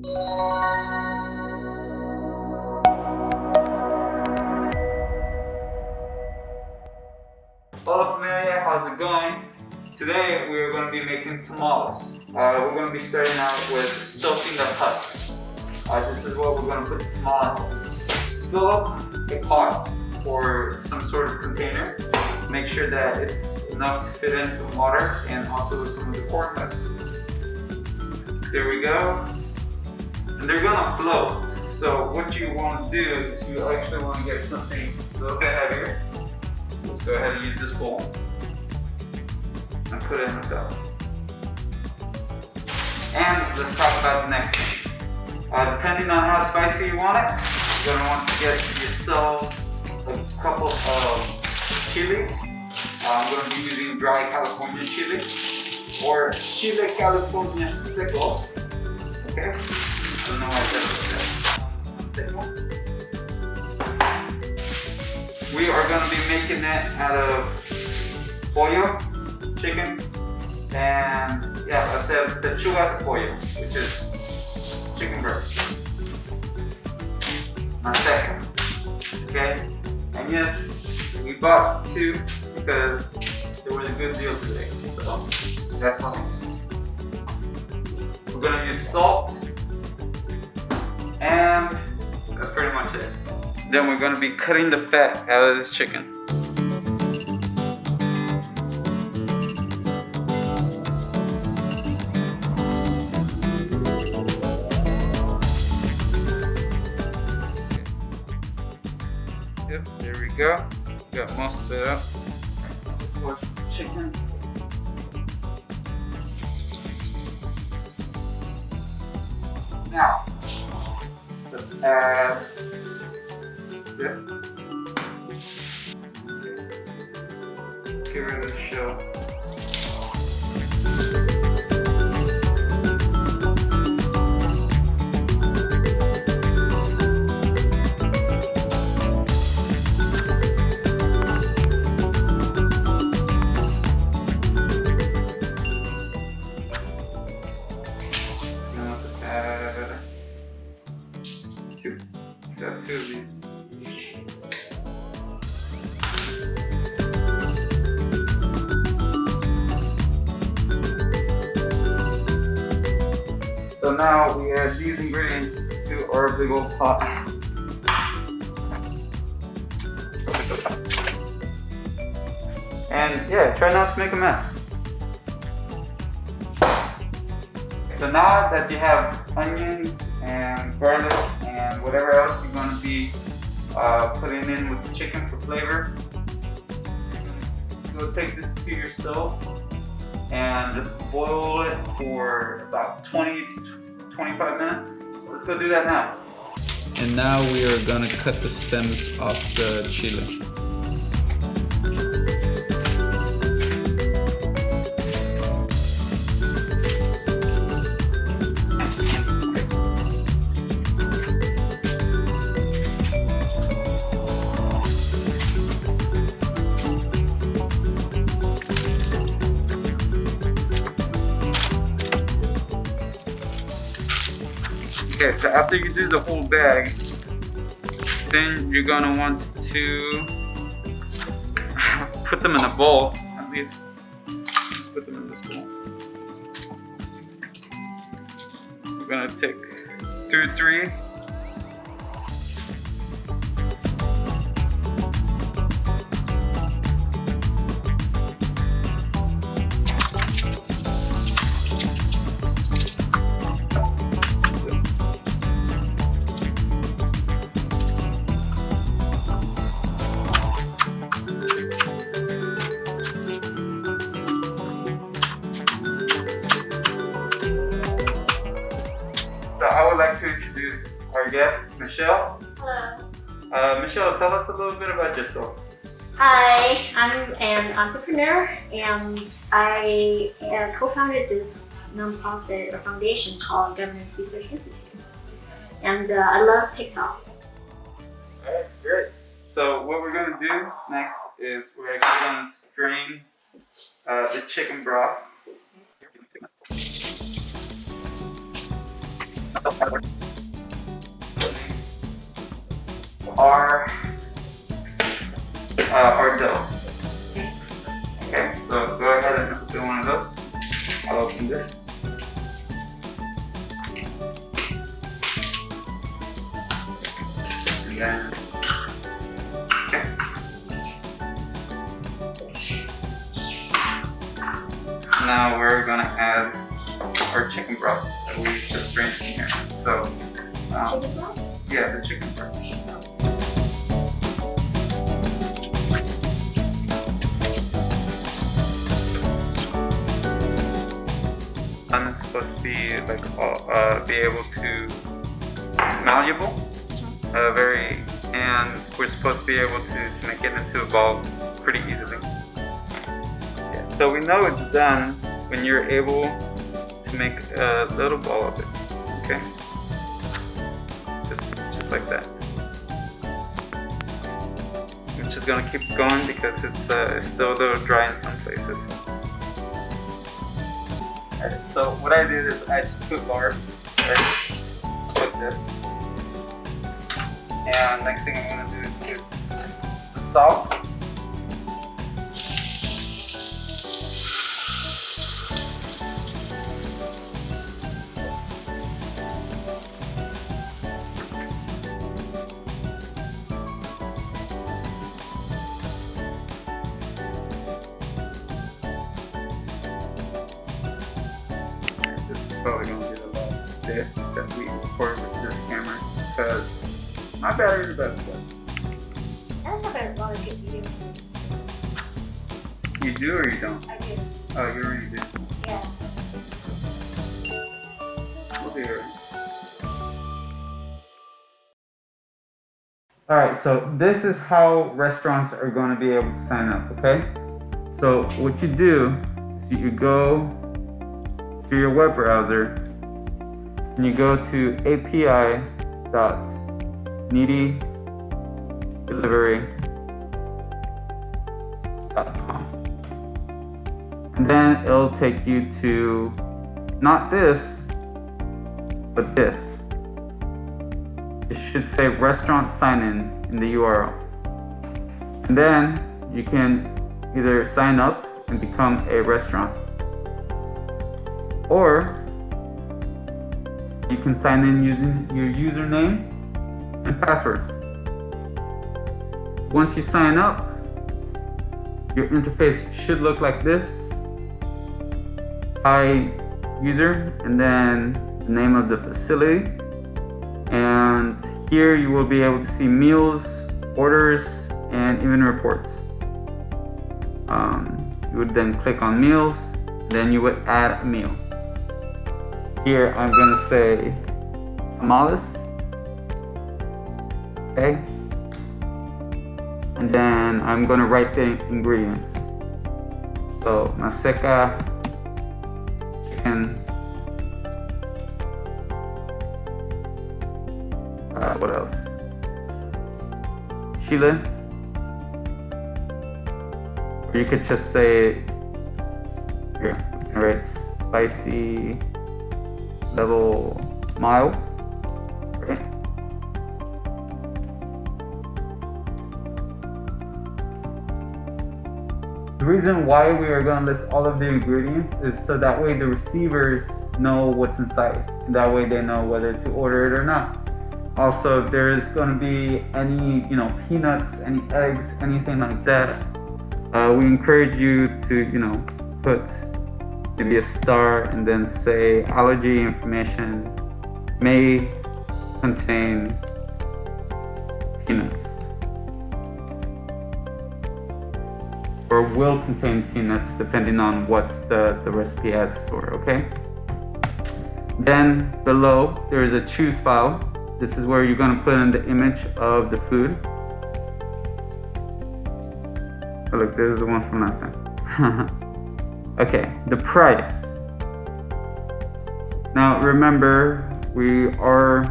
Hello Familia, how's it going? Today we're going to be making tamales. We're going to be starting out with soaking the husks. This is what we're going to put the tamales in. Fill up a pot or some sort of container. Make sure that it's enough to fit in some water and also some of the corn husks. There we go. And they're going to float. So what you want to do is you actually want to get something a little bit heavier. Let's go ahead and use this bowl and put it in the dough. And let's talk about the next things. Depending on how spicy you want it, you're going to want to get yourselves a couple of chilies. I'm going to be using dry California chili or chile California seco. Okay? I don't know why I said that. We are going to be making it out of pollo, chicken, and yeah, I said pechuga de pollo, which is chicken breast. My second. Okay? And yes, we bought two because there was a good deal today. So that's what we're going to use salt, and that's pretty much it. Then we're going to be cutting the fat out of this chicken. Yep, there we go. Got most of it up. Let's wash the chicken. Now, let's add this. Let's get rid of the shell. Now let's add two. Got two of these. So now we add these ingredients to our big old pot. And yeah, try not to make a mess. So now that you have onions and garlic and whatever else you're going to be putting in with the chicken for flavor, you'll take this to your stove and boil it for about 20 to 25 minutes. Let's go do that now. And now we are gonna cut the stems off the chili. Okay, so after you do the whole bag, then you're gonna want to put them in a bowl. At least put them in this bowl. We're gonna take 2 or 3. So I would like to introduce our guest, Michelle. Hello. Michelle, tell us a little bit about yourself. Hi, I'm an entrepreneur and I co-founded this nonprofit or foundation called Governance Research Institute. And I love TikTok. Alright, great. So what we're going to do next is we're actually going to strain the chicken broth. our dough. Okay, so go ahead and open one of those. I'll open this. And then, okay. Now we're gonna add our chicken broth that we just strained in here. So, Chicken broth? yeah, the chicken broth. It's supposed to be like be able to malleable, and we're supposed to be able to make it into a ball pretty easily. Yeah. So we know it's done when you're able to make a little ball of it. Okay, just like that. I'm just gonna keep going because it's still a little dry in some places. So what I did is I just put lard, right, with this, and next thing I'm gonna do is put the sauce. Probably gonna be the last bit that we record with this camera because my battery's about to go. I don't have a lot of good videos. You do or you don't? I do. Oh, you already did. Yeah. We'll be alright. Alright, so this is how restaurants are going to be able to sign up, okay? So what you do is you go to your web browser and you go to api.needydelivery.com, and then it'll take you to not this but this. It should say restaurant sign in the URL, and then you can either sign up and become a restaurant, or you can sign in using your username and password. Once you sign up, your interface should look like this. Hi user, and then the name of the facility. And here you will be able to see meals, orders, and even reports. You would then click on meals, then you would add a meal. Here I'm gonna say Tamales, okay? And then I'm gonna write the ingredients. So maseca, chicken, what else? Chile. Or you could just say, here, write spicy, level mild, right? The reason why we are going to list all of the ingredients is so that way the receivers know what's inside, and that way they know whether to order it or not. Also, if there is going to be any, peanuts, any eggs, anything like that, we encourage you to, put maybe a star and then say allergy information may contain peanuts, or will contain peanuts depending on what the recipe asks for, okay? Then below there is a choose file. This is where you're going to put in the image of the food. Oh look, this is the one from last time. Okay, the price. Now remember, we are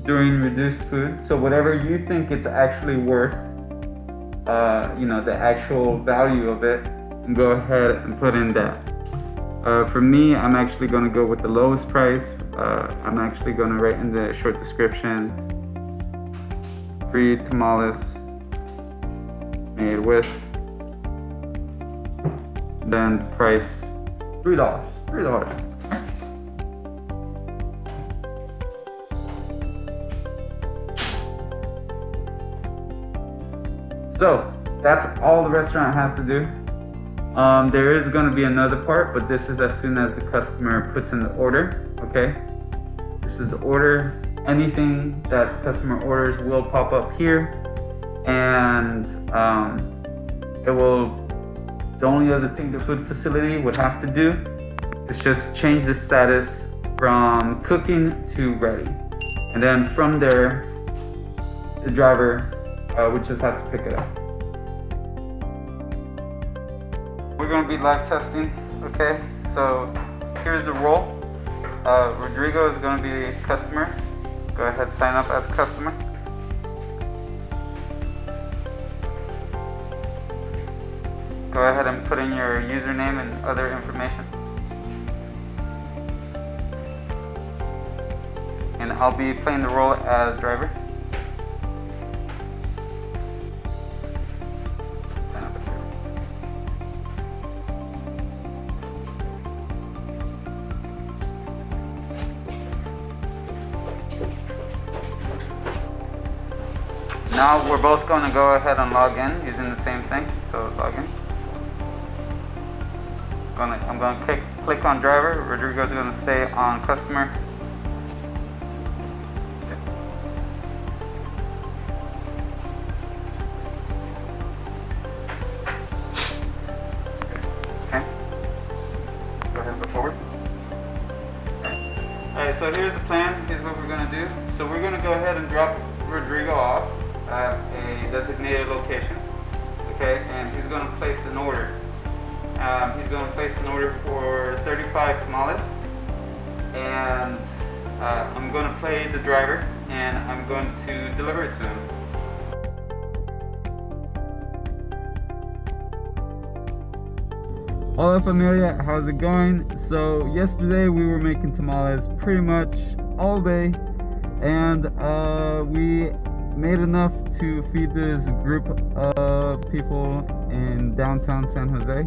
doing reduced food, so whatever you think it's actually worth, the actual value of it, go ahead and put in that. For me, I'm actually going to go with the lowest price. I'm actually going to write in the short description, free tamales made with, then price $3. So that's all the restaurant has to do. There is going to be another part, but this is as soon as the customer puts in the order. Okay, this is the order. Anything that the customer orders will pop up here, and it will. The only other thing the food facility would have to do is just change the status from cooking to ready, and then from there, the driver would just have to pick it up. We're going to be live testing, okay? So here's the roll. Rodrigo is going to be customer. Go ahead, sign up as customer. Go ahead and put in your username and other information. And I'll be playing the role as driver. Sign up as driver. Now we're both going to go ahead and log in using the same thing. So log in. I'm going to click on driver. Rodrigo's going to stay on customer. Okay. Go ahead and go forward. Alright, so here's the plan. Here's what we're going to do. So we're going to go ahead and drop Rodrigo off at a designated location. Okay, and he's going to place an order. He's going to place an order for 35 tamales, and I'm going to play the driver, and I'm going to deliver it to him. Hola familia, how's it going? So yesterday we were making tamales pretty much all day, and we made enough to feed this group of people in downtown San Jose.